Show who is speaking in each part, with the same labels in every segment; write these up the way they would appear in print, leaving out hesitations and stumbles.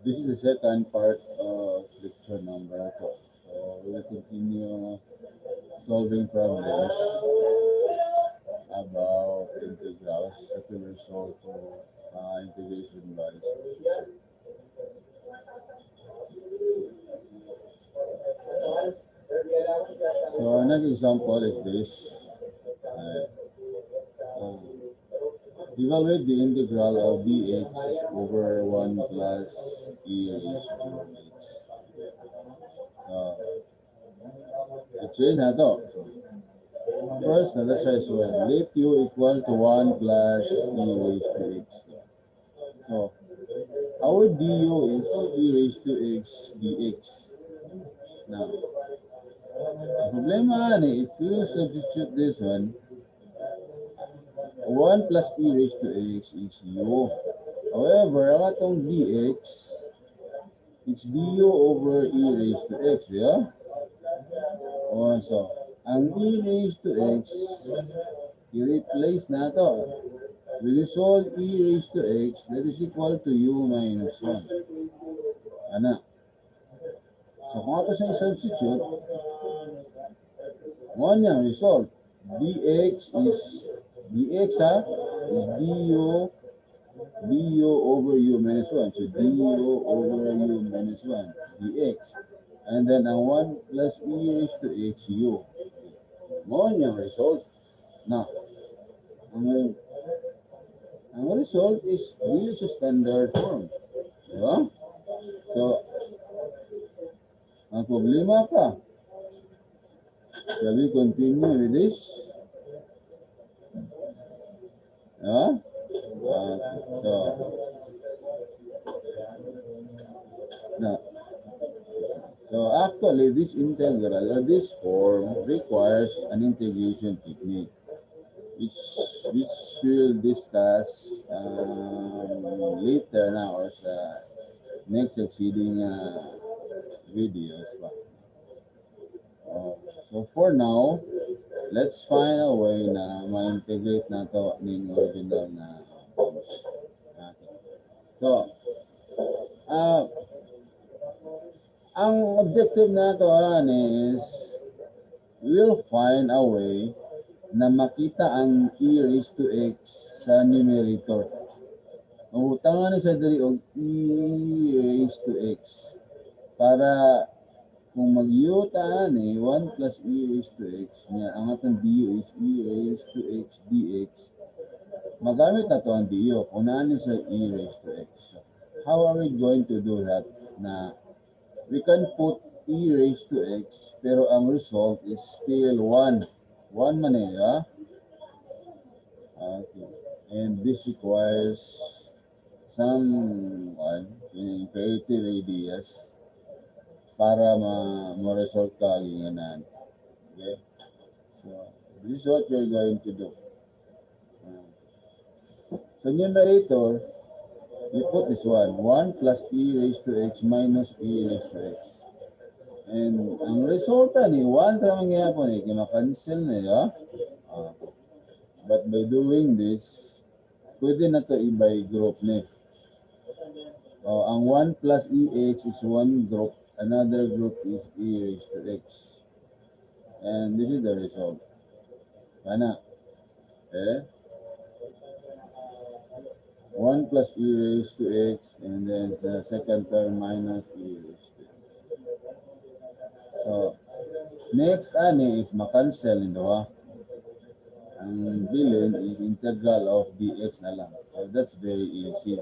Speaker 1: This is the second part of lecture number 12. So we will continue solving problems about integrals that will result to integration by substitution. So our next example is this. Uh, Evaluate the integral of dx over 1 plus e raised to x. Uh, i-change na to. First, let's try this one. Let u equal to 1 plus e raised to x. So, our du is e raised to x dx. Now, ang problema if you substitute this one, 1 plus e raised to x is u. However, ang atong dx, it's du over e raised to x, yeah? So, ang e raised to x, i-replace na to. We will solve e raised to x, that is equal to u minus 1. Ano? So, kung ito siya i-substitute, 1 yung result. dx is, dx ha, is du over u minus 1. So, du over u minus 1, dx. And then, ang 1 plus e raised to x, u. 1 yung result. Now, ang result is really sa standard form. Diba? So, ang problema pa. Shall we continue with this? Yeah? So, now, so actually this integral or this form requires an integration technique which we'll discuss later now or sa next succeeding videos. So for now, let's find a way na ma-integrate na to ng original na function. Okay. So, ang objective na to is we'll find a way na makita ang e raised to x sa numerator. Utangan ni sa diri og e raised to x para kung mag-u-taan 1 plus e raised to x niya, ang atong du is e raised to x dx, magamit na to ang du kung naan sa e raised to x. So, how are we going to do that? Na we can put e raised to x, pero ang result is still 1. 1 man ha? Okay. And this requires some creative ideas para ma-resolve ka ang inganan. Okay? So, this is what you're going to do. Sa numerator, you put this one, 1 plus e raised to x minus e raised to x. And ang resulta ni 1 tra mangyapon kaya makancel na ya. But by doing this, pwede na to i-by group ni. Ang 1 plus ex is one group, another group is e raised to x. And this is the result. Kana? Okay? 1 plus e raised to x, and then the second term minus e raised to x. So, next is makancel nito ha. Ang bilin is integral of dx na lang. So, that's very easy.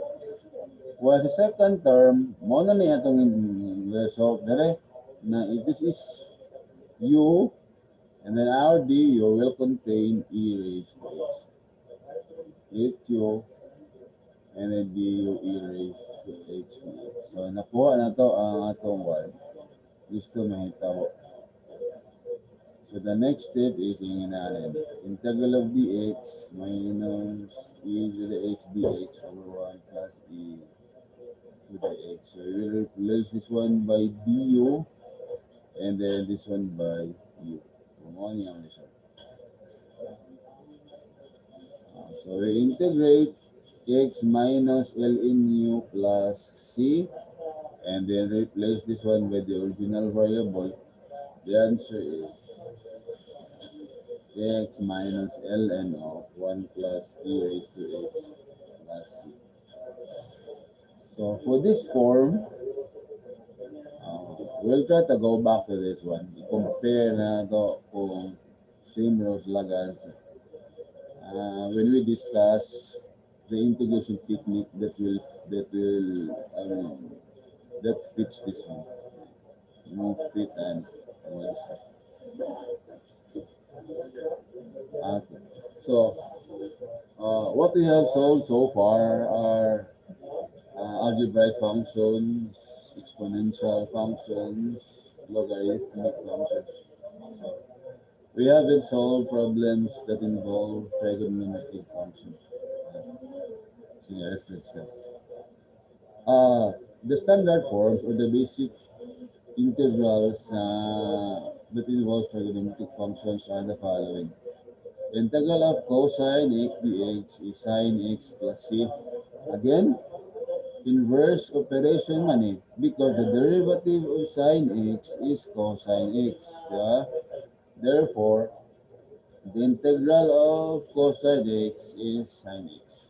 Speaker 1: Well, sa second term, mo na niya itong result dire na if this is u, and then our du will contain e raised to x. q, and then du e raised to x dx. So, nakuha na to ang atong one. Gusto mahitaw. So, the next step is yung natin. Integral of dx minus e to the x dx over 1 plus e to the x. So, we will replace this one by du, and then this one by u. So, we integrate x minus ln u plus c and then replace this one with the original variable, the answer is x minus ln of 1 plus e raised to x plus c. So for this form, we'll try to go back to this one. Compare na to kung same rules lagas when we discuss the integration technique that fits this one. Move fit and all this stuff. Okay. So what we have solved so far are algebraic functions, exponential functions, logarithmic functions. So we haven't solved problems that involve trigonometric functions. So yeah, let's discuss. The standard forms or the basic integrals that involve trigonometric functions are the following. The integral of cosine x dx is sine x plus c. Again, inverse operation man because the derivative of sine x is cosine x. Yeah? Therefore, the integral of cosine x is sine x.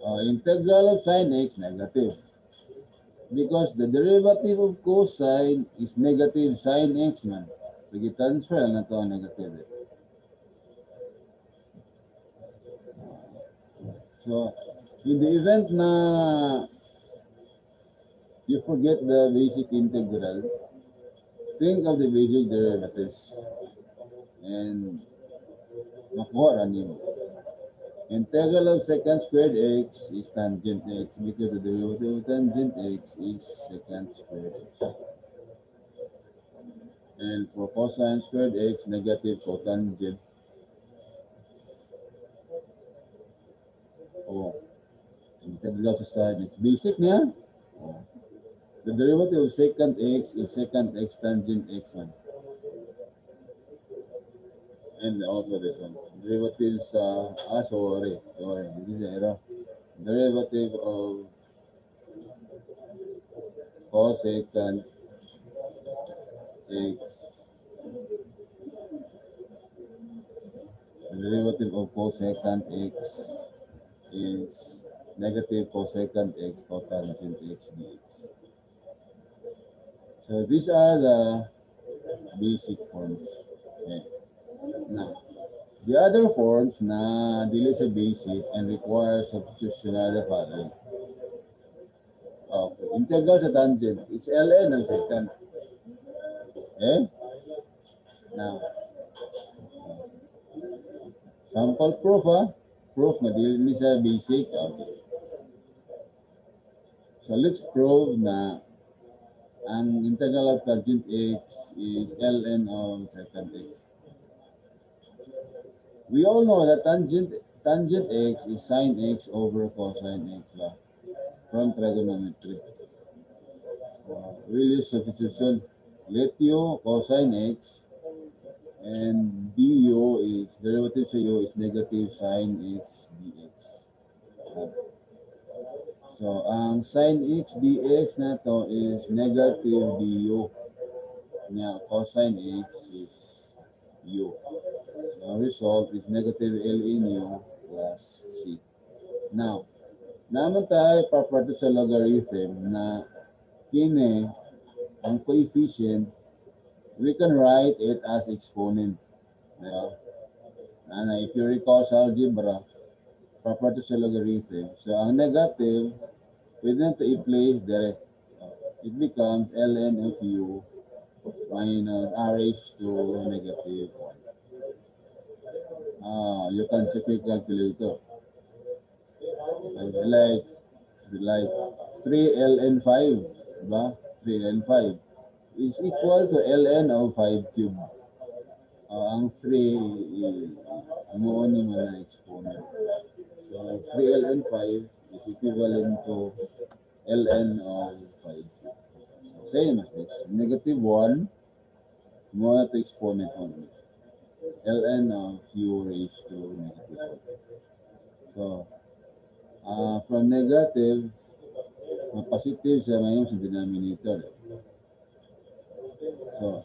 Speaker 1: Integral of sine x negative because the derivative of cosine is negative sine x man. So, transfer na to negative. So, in the event na you forget the basic integral, think of the basic derivatives and makuha niyo. Integral of secant squared x is tangent x because the derivative of tangent x is secant squared x. And for cosine squared x, negative cotangent. Oh, integral sa side, it's basic niya. Oh. The derivative of secant x is secant x tangent x1. And also this one. Derivatives sorry, this is error. Derivative of cosecant x. The derivative of cosecant x is negative cosecant x cotangent x dx. So these are the basic forms. Okay. Now, the other forms na dili sa basic and require substitution are the following. Okay. Integral sa tangent, it's ln ang secant. Okay? Now, sample proof proof na dili sa basic. Okay. So let's prove na ang integral of tangent x is ln of secant x. We all know that tangent x is sine x over cosine x from trigonometry. So we'll use substitution. Let u cosine x and du is derivative sa u is negative sine x dx. So ang sine x dx na to is negative du. Nya cosine x is u. So ang result is negative ln u plus c. Now, naman tayo property sa logarithm na kini ang coefficient, we can write it as exponent. Diba? If you recall sa algebra, property sa logarithm. So ang negative, we need to i-place direct. So, it becomes ln of u minus r raised to negative 1. You can check your calculator. Like 3 ln 5, diba? 3 ln 5 is equal to ln of 5 cube. Ang 3 mo ni man na exponent. So 3 ln 5 is equivalent to ln of 5 cube. So same as this. Negative 1 mo na to exponent only. ln of u raised to negative 1. So from negative positive siya ngayon sa denominator. So,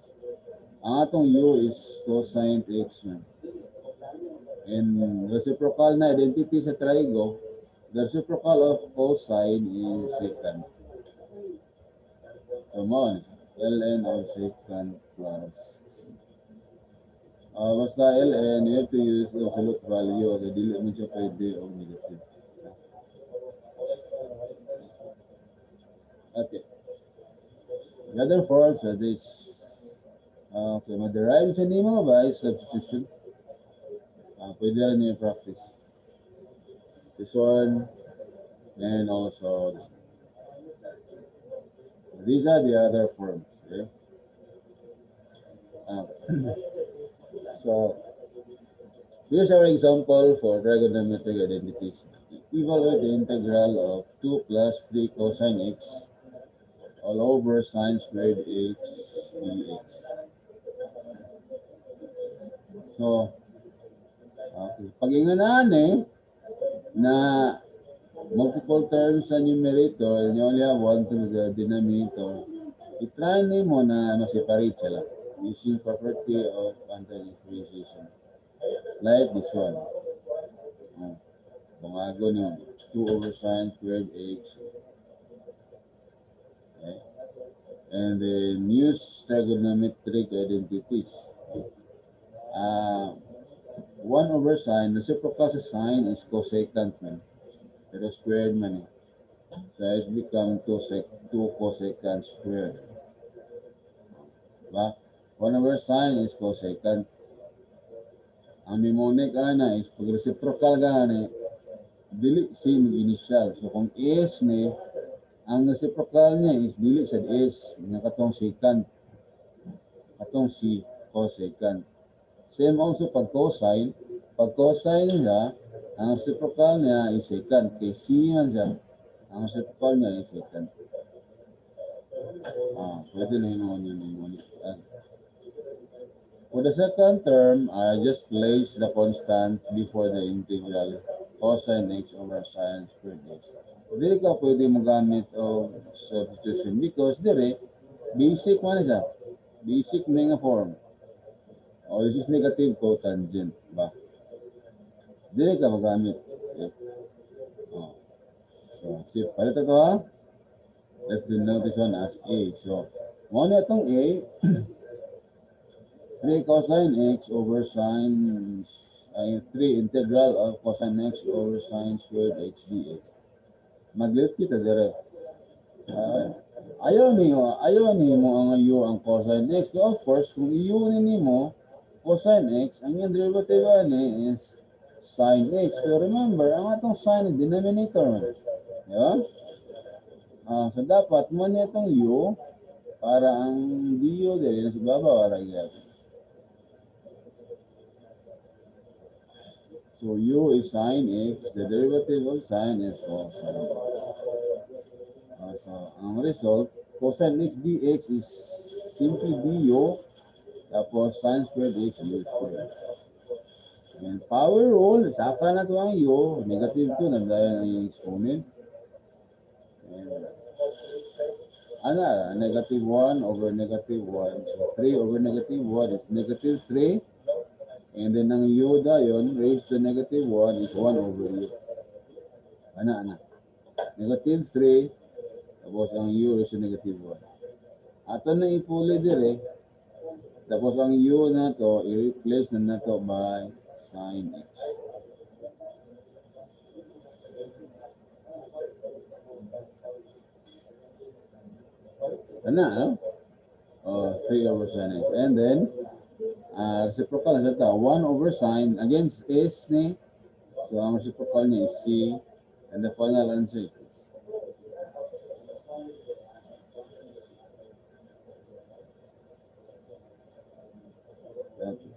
Speaker 1: ang atong u is cosine x man. And reciprocal na identity sa trigo, the reciprocal of cosine is secant. So, mo, ln of secant plus basta ln, you have to use absolute value. Okay, dili mo siya pwede o negative. Okay. The other forms are this. Okay, ma-derive siya nimo by substitution. Pwede rin yung practice. This one, and also this one. These are the other forms. Okay? So, here's our example for trigonometric identities. Evaluate the integral of 2 plus 3 cosine x all over sine squared x dx. So, okay. Pag-inganahan na multiple terms sa numerator and you only have one to the denominator, i-try mo na ma-separate sila using property of anti-differentiation. Like this one. Bumago nyo, 2 over sine squared x. Okay. And then use trigonometric identities. 1 over sine, reciprocal sa sine is cosecant man. Pero squared man So it's become 2 cosecant squared. Diba? 1 over sine is cosecant. Ang mnemonic is pag reciprocal dili sin initial. So kung s ni, ang reciprocal niya is dili sa s, nga katong secant. Katong si cosecant. Same also pag cosine niya, ang reciprocal niya is secant. Kay c man siya, ang reciprocal niya is secant. Pwede na yun mnemonic. For the second term, I just place the constant before the integral cosine x over sine squared x. Dili ka pwede magamit o substitution because dire basic man siya. Basic na nga form. This is negative cotangent ba? Dili ka magamit. Okay. So, palito to ha. Let's denote this one as A. So, mo na itong A. 3 cosine x over sine, 3 integral of cosine x over sine squared x dx. Maglit kita dire. Ayaw ni mo ang u ang cosine x. So of course, kung u ni mo cosine x, ang yung derivative ni is sine x. So remember, ang atong sine is denominator man. Diba? So dapat mo niya itong u para ang du dahil na sa baba para gyapon. So u is sine x, the derivative of sine is cosine. So ang result, cosine x dx is simply du, tapos sine squared x u squared. And power rule, saka na ito ang u, negative 2, nagdaya ng exponent. And negative 1 over negative 1. So 3 over negative 1 is negative 3. And then ang u dayon raised to negative 1 is 1 over u. Negative 3, tapos ang u raised to negative 1. Ato na ipuli dire, tapos ang u na to, i-replace na to by sine x. No? 3 over sine x. And then, reciprocal na ito, 1 over sine, against s ni, so ang reciprocal niya is c, and the final answer is this. Okay.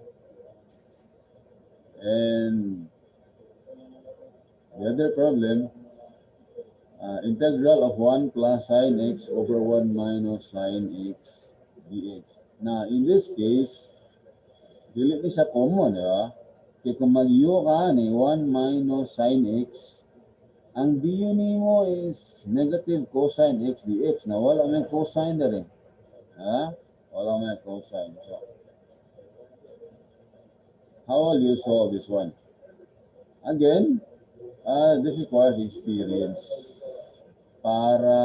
Speaker 1: And the other problem, integral of 1 plus sine x over 1 minus sine x dx. Now, in this case, dili ni siya common, di ba? Kaya kung mag-u ka ni 1 minus sine x, Ang du nimo is negative cosine x dx na wala may cosine na rin. Ha? Wala may cosine. So, how will you solve this one? Again, this requires experience para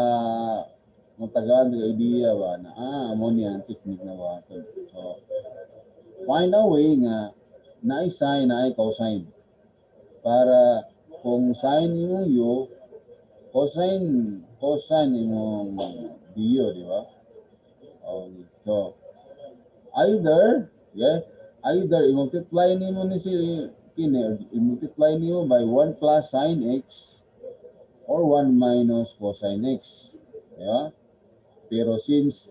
Speaker 1: matagaan ng idea ba na amo ni ang technique na ba ito. So, find a way nga na i-sine na i-cosine para kung sine mo yo, cosine imong dio, di ba? Okay. So, either i-multiply nimo ni si kini, i-multiply nimo by 1 plus sine x or 1 minus cosine x. Diba? Pero since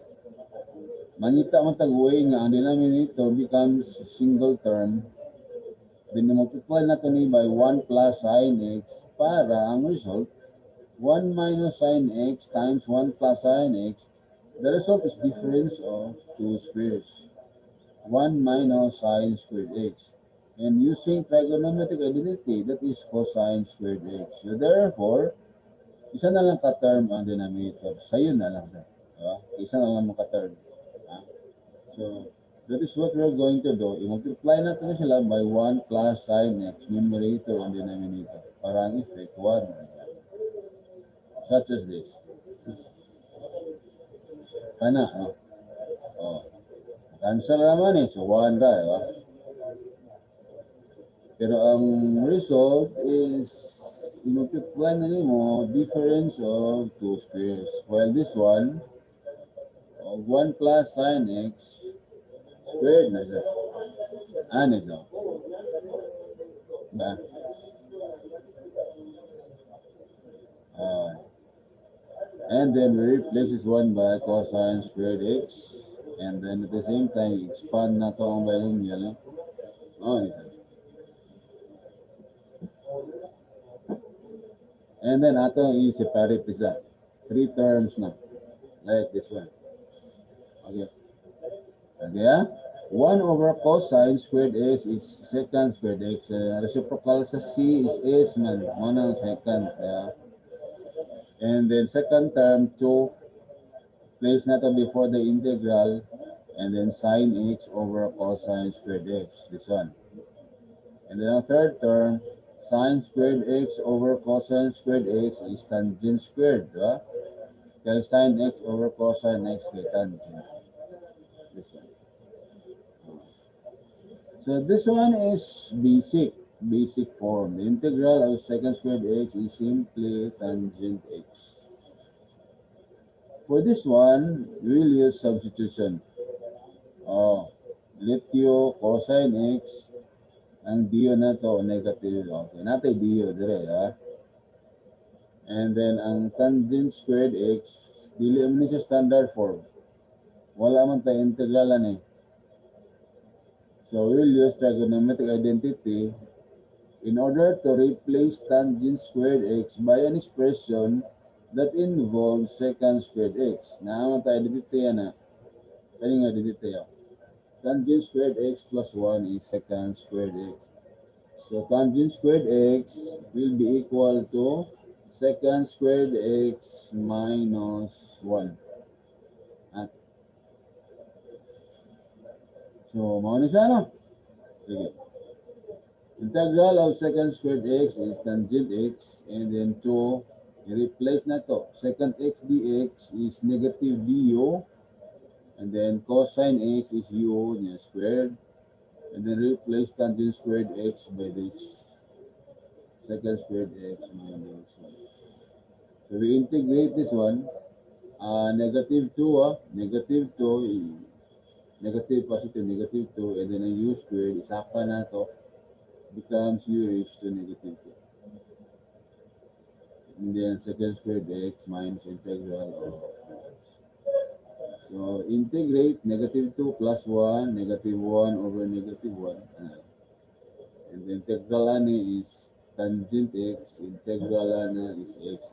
Speaker 1: mangita man tag-way nga ang denominator becomes single term, then multiply nato ni by 1 plus sine x para ang result 1 minus sine x times 1 plus sine x, the result is difference of two squares. 1 minus sine squared x. And using trigonometric identity, that is cosine squared x. So therefore, isa na lang ka-term ang denominator. Sa'yo na lang siya. Diba? Isa na lang ka-term. So, that is what we're going to do. I-multiply natin sila by 1 plus sine x, numerator and denominator. Para ang effect, 1. Such as this. Kana, no? Oh. Cancel naman eh. So, 1 da, diba? Pero ang result is i-multiply na mo difference of two squares. While this one, 1 plus sine x squared na siya. Ano siya? Ba? And then we replace this one by cosine squared x. And then at the same time, expand na to ang binomial. Oh, and then ato i-separate isa. 3 terms na. Like this one. Okay. Okay, 1 over cosine squared x is secant squared x. Reciprocal sa c is s man. One secant. And then second term, 2. Place na to before the integral. And then sine x over cosine squared x. This one. And then ang third term, sine squared x over cosine squared x is tangent squared. Diba? Kaya sine x over cosine x kay tangent. This one. So this one is basic form. The integral of secant squared x is simply tangent x. For this one, we will use substitution. Litio cosine x, ang dio na to negative. Okay, natay dio dire, ha? And then ang tangent squared x, dili man siya standard form. Wala man tayo integralan eh. So we will use trigonometric identity in order to replace tangent squared x by an expression that involves secant squared x. Naaman tayo identity yan. Kaya nga identity yan. Tangent squared x plus 1 is secant squared x. So tangent squared x will be equal to secant squared x minus 1. So, mao ni siya, no? Sige. Integral of secant squared x is tangent x, and then 2, i-replace na to. Secant x dx is negative du, and then cosine x is u niya squared, and then replace tangent squared x by this secant squared x minus 1. So, we integrate this one, negative 2, negative 2, negative, positive, negative 2, and then ang u squared, isapa na to, becomes u raised to negative 2. And then secant squared x minus integral of x. So, integrate negative 2 plus 1, negative 1 over negative 1. And the integral ani is tangent x, integral ana is x.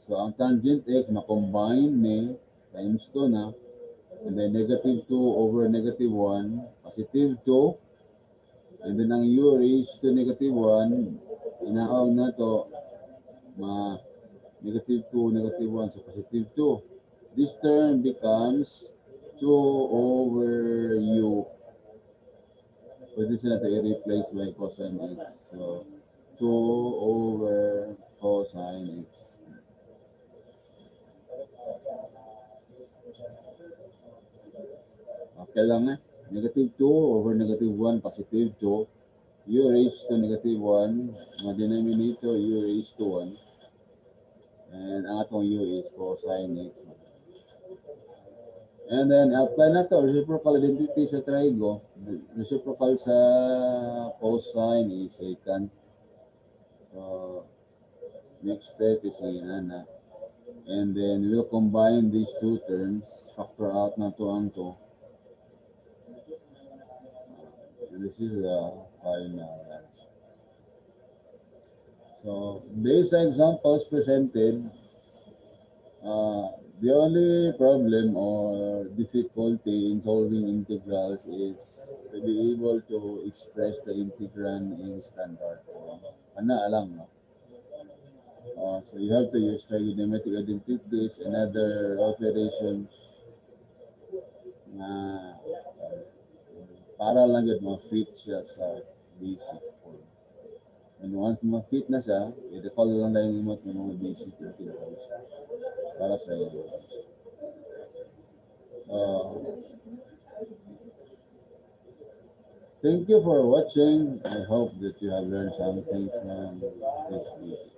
Speaker 1: So, ang tangent x, makombine ni times 2 na. and then negative 2 over negative 1, positive 2, and then ang u raised to negative 1, inaawag na to, negative 2, negative 1, so positive 2. This term becomes 2 over u. Pwede sila ito i-replace by cosine x. So, 2 over cosine x. Okay lang eh. Negative 2 over negative 1, positive 2. U raised to negative 1. Mga denominator, u raised to 1. And ang atong u is cosine x. And then, apply na to, reciprocal identity sa trigo. Reciprocal sa cosine is secant. So, next step is na. And then, we'll combine these two terms. Factor out na to ang to. And this is the final answer. So, based on examples presented, the only problem or difficulty in solving integrals is to be able to express the integrand in standard form. Ana lang, no? So you have to use trigonometric identities and other operations na para lang yun ma-fit siya sa basic form. And once ma-fit na siya, i-recall lang na yung mga basic integrals para sa iyo. Thank you for watching. I hope that you have learned something from this video.